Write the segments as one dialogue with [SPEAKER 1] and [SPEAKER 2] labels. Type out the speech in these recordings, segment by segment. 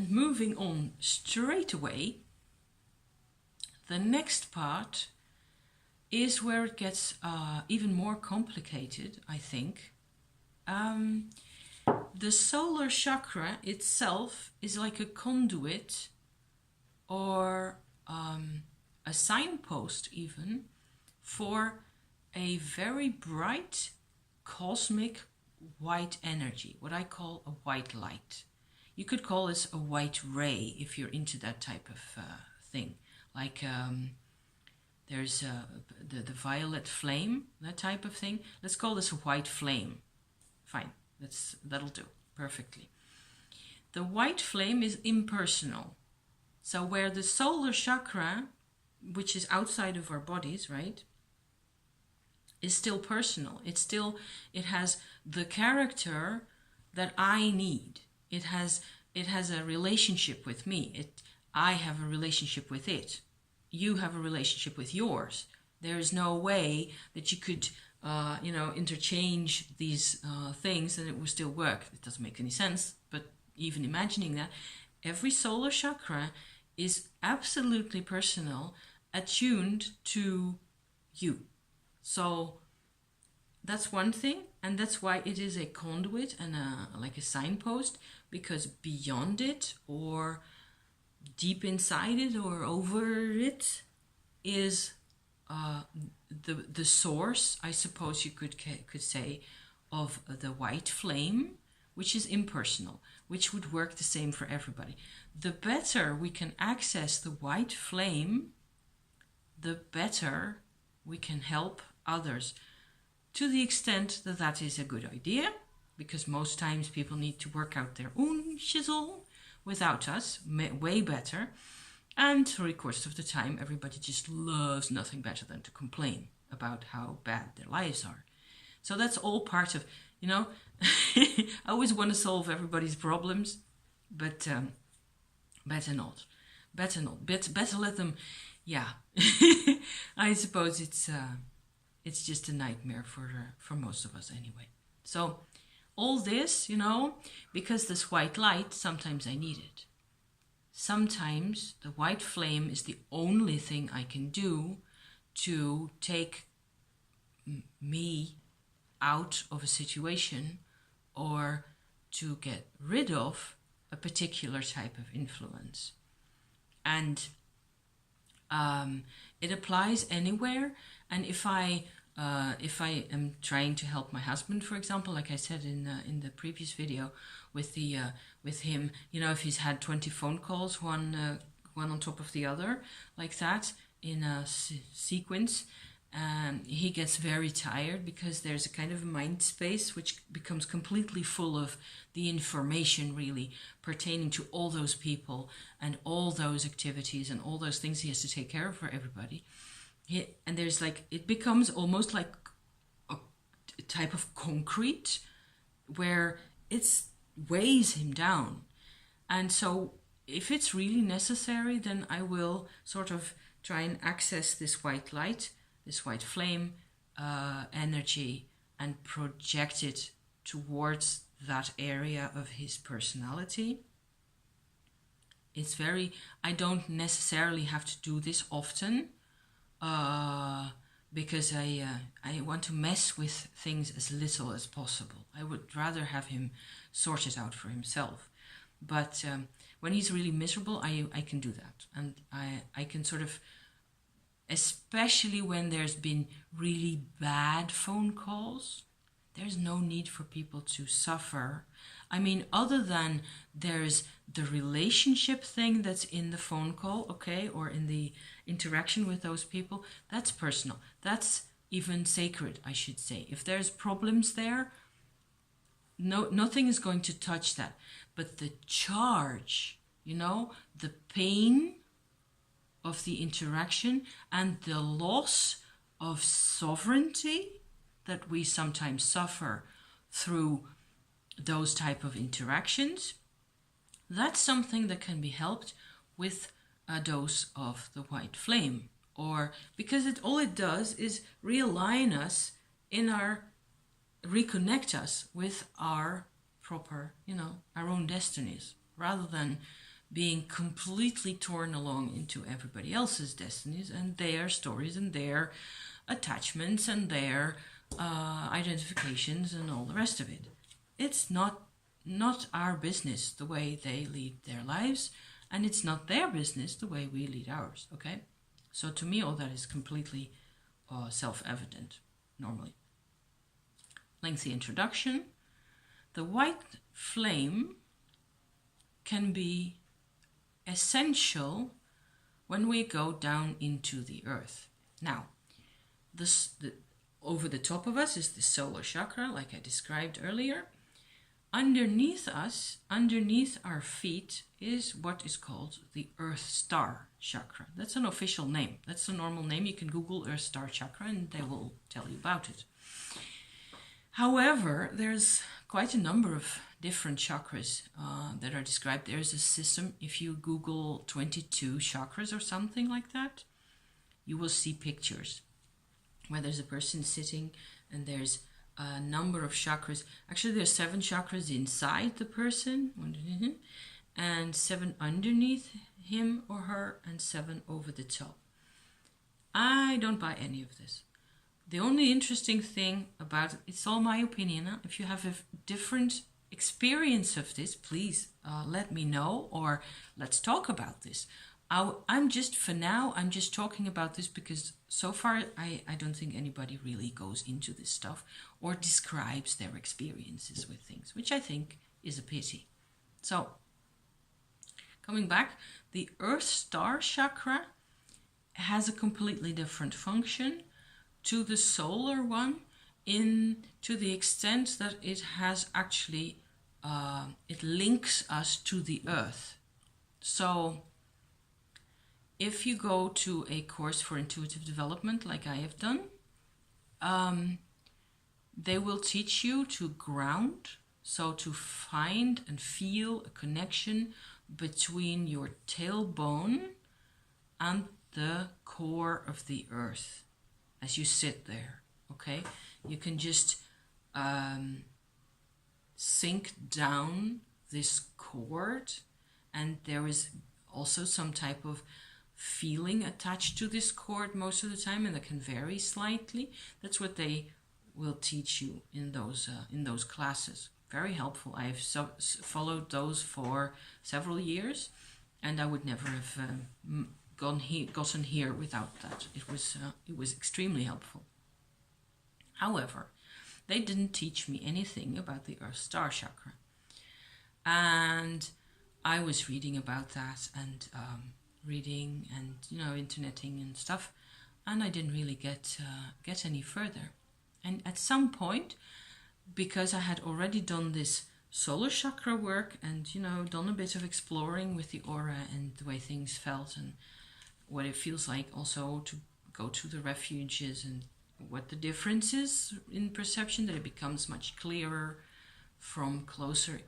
[SPEAKER 1] And moving on straight away, the next part is where it gets even more complicated, I think. The solar chakra itself is like a conduit or a signpost even for a very bright cosmic white energy, what I call a white light. You could call this a white ray if you're into that type of thing. Like there's the violet flame, that type of thing. Let's call this a white flame. Fine, that'll do perfectly. The white flame is impersonal. So where the solar chakra, which is outside of our bodies, right, is still personal. It has the character that I need. It has a relationship with me. I have a relationship with it. You have a relationship with yours. There is no way that you could interchange these things and it will still work. It doesn't make any sense, but even imagining that, every solar chakra is absolutely personal, attuned to you. So that's one thing, and that's why it is a conduit and like a signpost, because beyond it or deep inside it or over it is the source, I suppose you could say, of the white flame, which is impersonal, which would work the same for everybody. The better we can access the white flame, the better we can help others, to the extent that that is a good idea, because most times people need to work out their own shizzle without us, way better. And through the course of the time, everybody just loves nothing better than to complain about how bad their lives are. So that's all part of, I always want to solve everybody's problems, but better not. Better let them, yeah. I suppose it's just a nightmare for most of us anyway. So all this, because this white light, sometimes I need it. Sometimes the white flame is the only thing I can do to take me out of a situation or to get rid of a particular type of influence. And it applies anywhere. And if I am trying to help my husband, for example, like I said in the previous video, with him, if he's had 20 phone calls, one on top of the other, like that, in a sequence, he gets very tired, because there's a kind of mind space which becomes completely full of the information really pertaining to all those people and all those activities and all those things he has to take care of for everybody. And there's it becomes almost like a type of concrete where it weighs him down. And so if it's really necessary, then I will sort of try and access this white light, this white flame energy, and project it towards that area of his personality. I don't necessarily have to do this often, because I want to mess with things as little as possible. I would rather have him sort it out for himself. But when he's really miserable, I can do that. And I can sort of, especially when there's been really bad phone calls, there's no need for people to suffer. I mean, other than there's the relationship thing that's in the phone call, okay, or in the interaction with those people, that's personal. That's even sacred, I should say. If there's problems there, nothing is going to touch that. But the charge, the pain of the interaction and the loss of sovereignty that we sometimes suffer through those type of interactions, that's something that can be helped with a dose of the white flame. Or because all it does is realign us reconnect us with our proper, our own destinies, rather than being completely torn along into everybody else's destinies and their stories and their attachments and their identifications and all the rest of it. It's not our business the way they lead their lives, and it's not their business the way we lead ours, okay? So to me, all that is completely self-evident, normally. Lengthy introduction. The white flame can be essential when we go down into the earth. Now, over the top of us is the solar chakra, like I described earlier. Underneath us, underneath our feet, is what is called the Earth Star chakra. That's an official name. That's a normal name. You can Google Earth Star chakra and they will tell you about it. However, there's quite a number of different chakras that are described. There's a system, if you Google 22 chakras or something like that, you will see pictures where there's a person sitting and there's a number of chakras. Actually, there's 7 chakras inside the person and 7 underneath him or her and 7 over the top. I don't buy any of this. The only interesting thing about it, it's all my opinion. Huh? If you have a different experience of this, please let me know, or let's talk about this. For now, I'm just talking about this because so far I don't think anybody really goes into this stuff or describes their experiences with things, which I think is a pity. So, coming back, the Earth Star chakra has a completely different function to the solar one, to the extent that it has actually, it links us to the earth. So if you go to a course for intuitive development like I have done, they will teach you to ground, so to find and feel a connection between your tailbone and the core of the earth. As you sit there, okay? You can just sink down this cord, and there is also some type of feeling attached to this cord most of the time, and that can vary slightly. That's what they will teach you in those classes. Very helpful. I've followed those for several years, and I would never have gotten here without that. It was extremely helpful. However, they didn't teach me anything about the Earth Star chakra, and I was reading about that and reading and interneting and stuff, and I didn't really get any further. And at some point, because I had already done this solar chakra work and done a bit of exploring with the aura and the way things felt and what it feels like, also to go to the refuges and what the difference is in perception, that it becomes much clearer from closer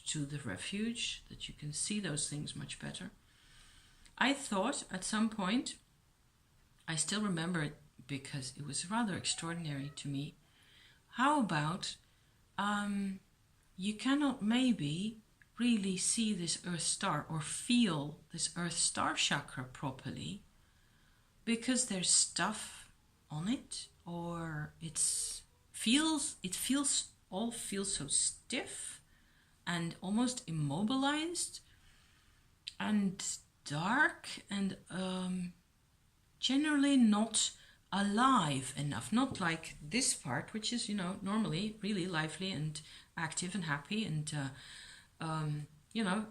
[SPEAKER 1] to the refuge, that you can see those things much better. I thought at some point, I still remember it because it was rather extraordinary to me, how about you cannot maybe really see this Earth Star or feel this Earth Star chakra properly because there's stuff on it, or it feels so stiff and almost immobilized and dark and generally not alive enough, not like this part, which is normally really lively and active and happy and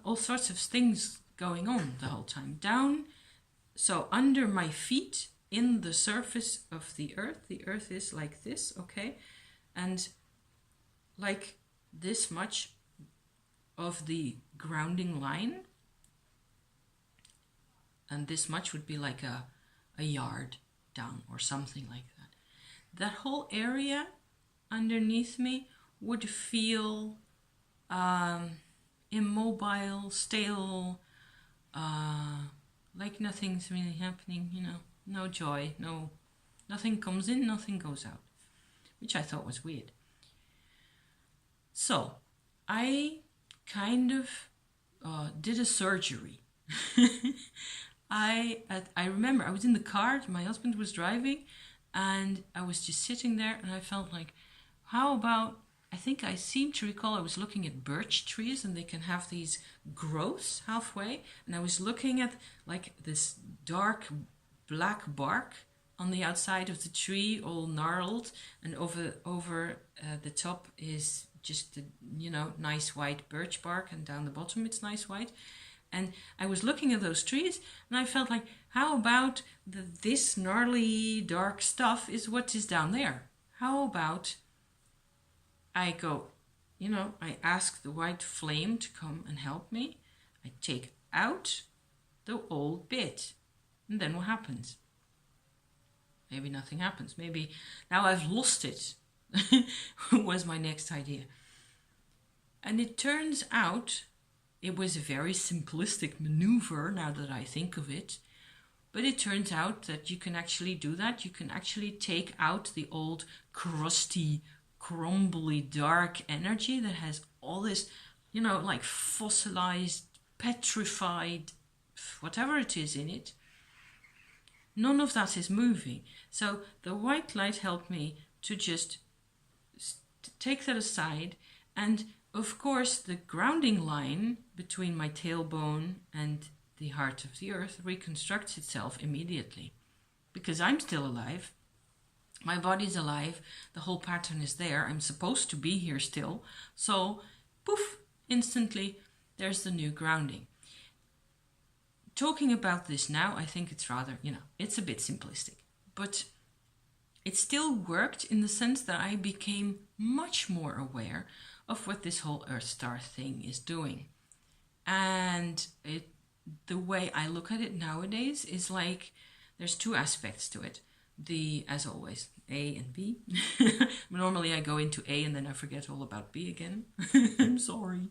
[SPEAKER 1] all sorts of things going on the whole time. Down, so under my feet, in the surface of the earth is like this, okay? And like this much of the grounding line, and this much would be like a yard down or something like that. That whole area underneath me would feel immobile, stale, like nothing's really happening, no joy, nothing comes in, nothing goes out, which I thought was weird. So I kind of did a surgery. I remember I was in the car, my husband was driving, and I was just sitting there, and I felt like, how about, I think I seem to recall I was looking at birch trees, and they can have these growths halfway, and I was looking at like this dark black bark on the outside of the tree, all gnarled, and over the top is just the nice white birch bark, and down the bottom it's nice white. And I was looking at those trees, and I felt like, how about this gnarly dark stuff is what is down there? How about I go, I ask the white flame to come and help me. I take out the old bit, and then what happens? Maybe nothing happens. Maybe now I've lost it, was my next idea. And it turns out it was a very simplistic maneuver now that I think of it. But it turns out that you can actually do that. You can actually take out the old crusty, crumbly, dark energy that has all this, like fossilized, petrified, whatever it is in it. None of that is moving. So the white light helped me to just take that aside. And of course, the grounding line between my tailbone and the heart of the earth reconstructs itself immediately. Because I'm still alive. My body's alive. The whole pattern is there. I'm supposed to be here still. So, poof, instantly, there's the new grounding. Talking about this now, I think it's rather, it's a bit simplistic. But it still worked in the sense that I became much more aware of what this whole Earth Star thing is doing. And the way I look at it nowadays is like, there's two aspects to it. As always, A and B. Normally I go into A and then I forget all about B again. I'm sorry.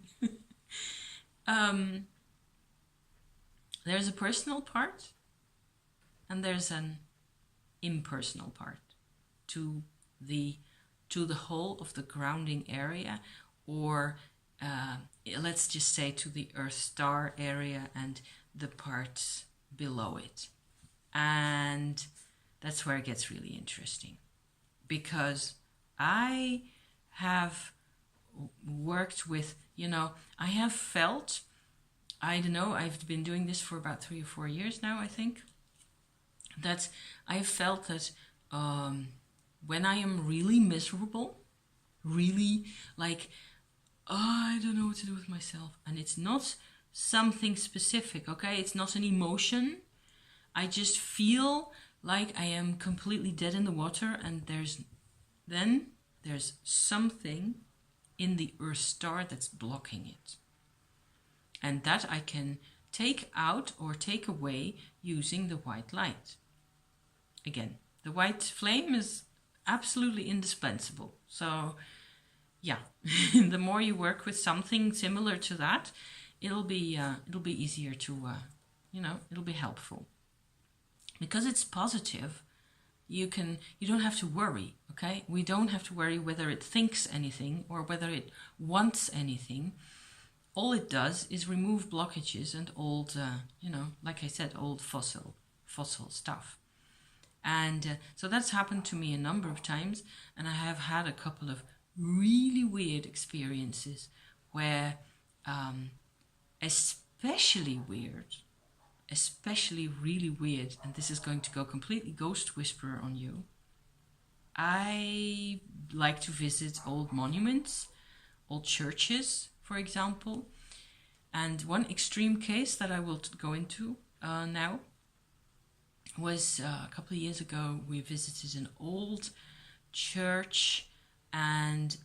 [SPEAKER 1] There's a personal part and there's an impersonal part to the whole of the grounding area, or let's just say to the Earth Star area and the parts below it. And that's where it gets really interesting, because I have worked with, I have felt, I don't know, I've been doing this for about 3 or 4 years now, I think, that I've felt that when I am really miserable, really like, I don't know what to do with myself, and it's not something specific, okay? It's not an emotion. I just feel like I am completely dead in the water, and there's something in the Earth Star that's blocking it. And that I can take out or take away using the white light. Again, the white flame is absolutely indispensable. So, yeah, the more you work with something similar to that, it'll be easier to, it'll be helpful. Because it's positive, you don't have to worry, okay? We don't have to worry whether it thinks anything or whether it wants anything. All it does is remove blockages and old, like I said, old fossil stuff. And so that's happened to me a number of times, and I have had a couple of really weird experiences where, especially really weird, and this is going to go completely ghost whisperer on you, I like to visit old monuments, old churches, for example. And one extreme case that I will go into now was a couple of years ago. We visited an old church, and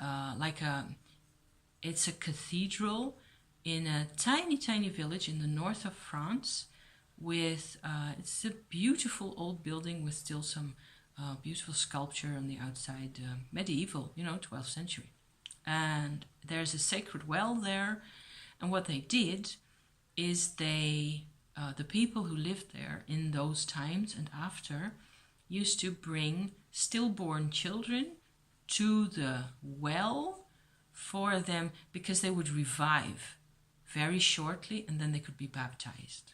[SPEAKER 1] it's a cathedral in a tiny village in the north of France. With it's a beautiful old building with still some beautiful sculpture on the outside, medieval, 12th century. And there's a sacred well there, and what they did is the people who lived there in those times and after used to bring stillborn children to the well for them, because they would revive very shortly, and then they could be baptized.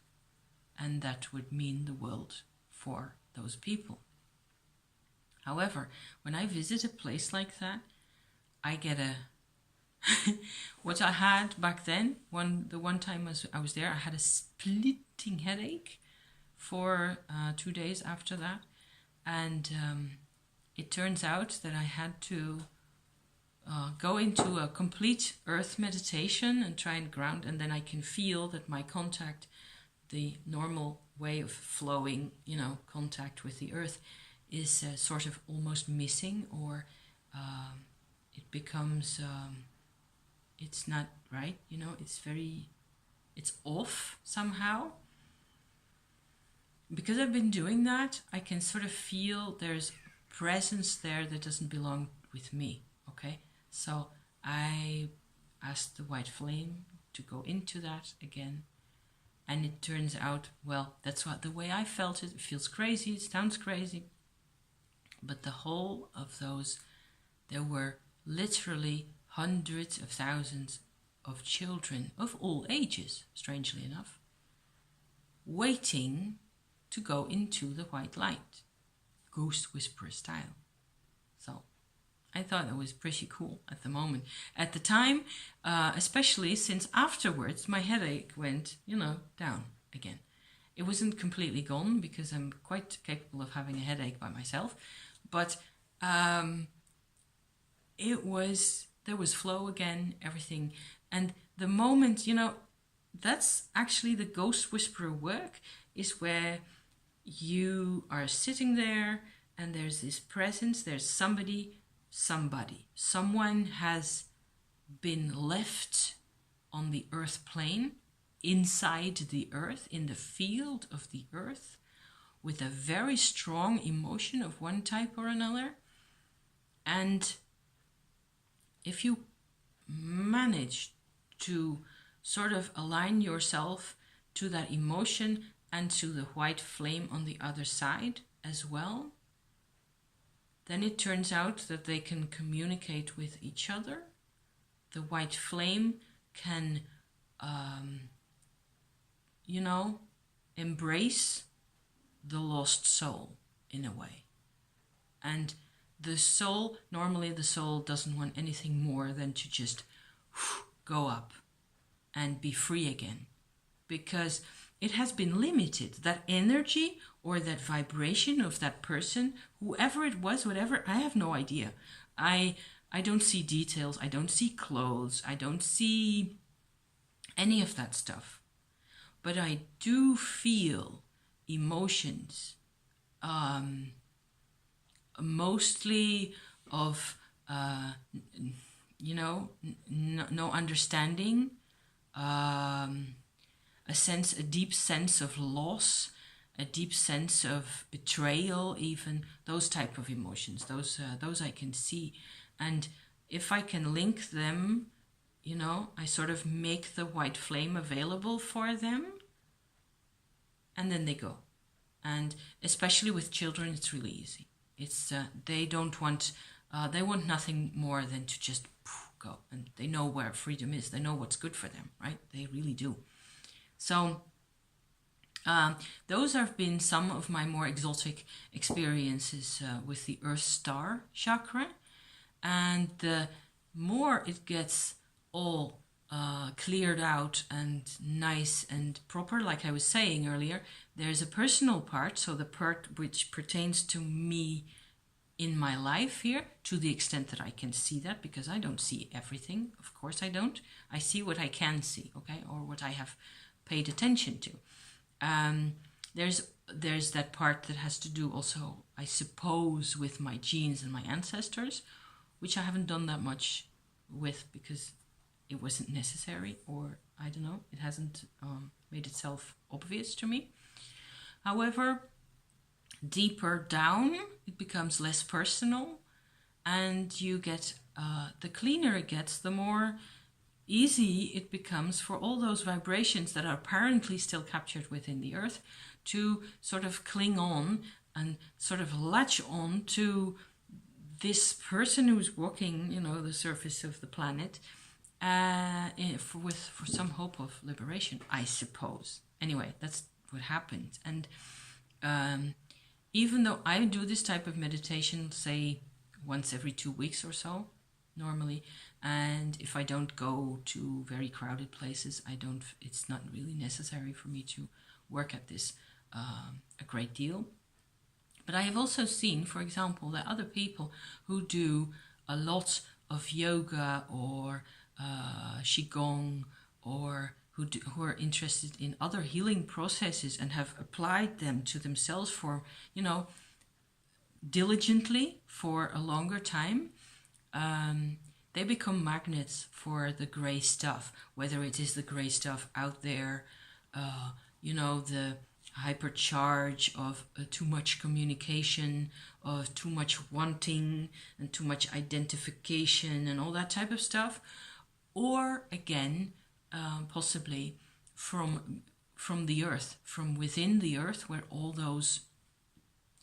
[SPEAKER 1] And that would mean the world for those people. However, when I visit a place like that, I get a what I had back then, the one time I was there, I had a splitting headache for 2 days after that. And it turns out that I had to go into a complete earth meditation and try and ground, and then I can feel that my contact, the normal way of flowing, contact with the earth, is sort of almost missing, or it becomes, it's not right, it's off somehow. Because I've been doing that, I can sort of feel there's presence there that doesn't belong with me, okay? So I asked the white flame to go into that again. And it turns out, well, that's what the way I felt it. It feels crazy, it sounds crazy. But the whole of those, there were literally hundreds of thousands of children of all ages, strangely enough, waiting to go into the white light, ghost whisperer style. So I thought that was pretty cool at the moment. At the time, especially since afterwards my headache went, down again. It wasn't completely gone because I'm quite capable of having a headache by myself, but there was flow again, everything. And the moment, that's actually the ghost whisperer work, is where you are sitting there and there's this presence, there's someone has been left on the earth plane, inside the earth, in the field of the earth, with a very strong emotion of one type or another. And if you manage to sort of align yourself to that emotion and to the white flame on the other side as well, then it turns out that they can communicate with each other. The white flame can, embrace the lost soul in a way. And normally the soul doesn't want anything more than to just go up and be free again. Because it has been limited. That energy or that vibration of that person, whoever it was, whatever, I have no idea. I don't see details. I don't see clothes. I don't see any of that stuff. But I do feel emotions, mostly of, no understanding, a deep sense of loss, a deep sense of betrayal, even those type of emotions. Those I can see, and if I can link them, I sort of make the white flame available for them, and then they go. And especially with children, it's really easy. It's they want nothing more than to just go, and they know where freedom is. They know what's good for them, right? They really do. So those have been some of my more exotic experiences with the Earth Star chakra. And the more it gets all cleared out and nice and proper, like I was saying earlier, there's a personal part, so the part which pertains to me in my life here, to the extent that I can see that, because I don't see everything, of course I don't. I see what I can see, okay, or what I have paid attention to. There's that part that has to do also, I suppose, with my genes and my ancestors, which I haven't done that much with because it wasn't necessary, or I don't know, it hasn't made itself obvious to me. However, deeper down, it becomes less personal, and you get, the cleaner it gets, the more easy it becomes for all those vibrations that are apparently still captured within the earth to sort of cling on and sort of latch on to this person who's walking, the surface of the planet, for some hope of liberation, I suppose. Anyway, that's what happened. And even though I do this type of meditation, say once every 2 weeks or so, normally, and if I don't go to very crowded places, it's not really necessary for me to work at this a great deal. But I have also seen, for example, that other people who do a lot of yoga or qigong, or who are interested in other healing processes and have applied them to themselves for, diligently for a longer time, they become magnets for the gray stuff, whether it is the gray stuff out there, the hypercharge of too much communication, of too much wanting and too much identification and all that type of stuff, or again, possibly from the earth, from within the earth, where all those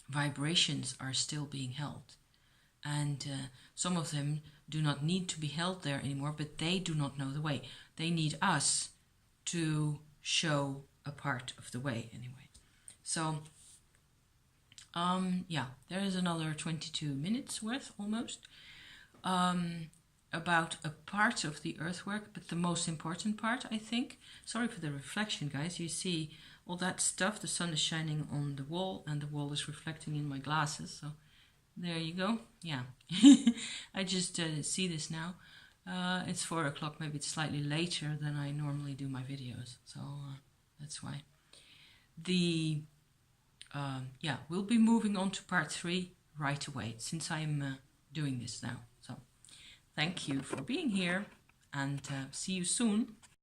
[SPEAKER 1] vibrations are still being held. And some of them do not need to be held there anymore, but they do not know the way. They need us to show a part of the way anyway. So, there is another 22 minutes worth almost about a part of the earthwork, but the most important part, I think. Sorry for the reflection, guys. You see all that stuff. The sun is shining on the wall, and the wall is reflecting in my glasses. So there you go. Yeah, I just see this now. It's 4 o'clock. Maybe it's slightly later than I normally do my videos, so that's why. We'll be moving on to part 3 right away, since I'm doing this now. So thank you for being here, and see you soon.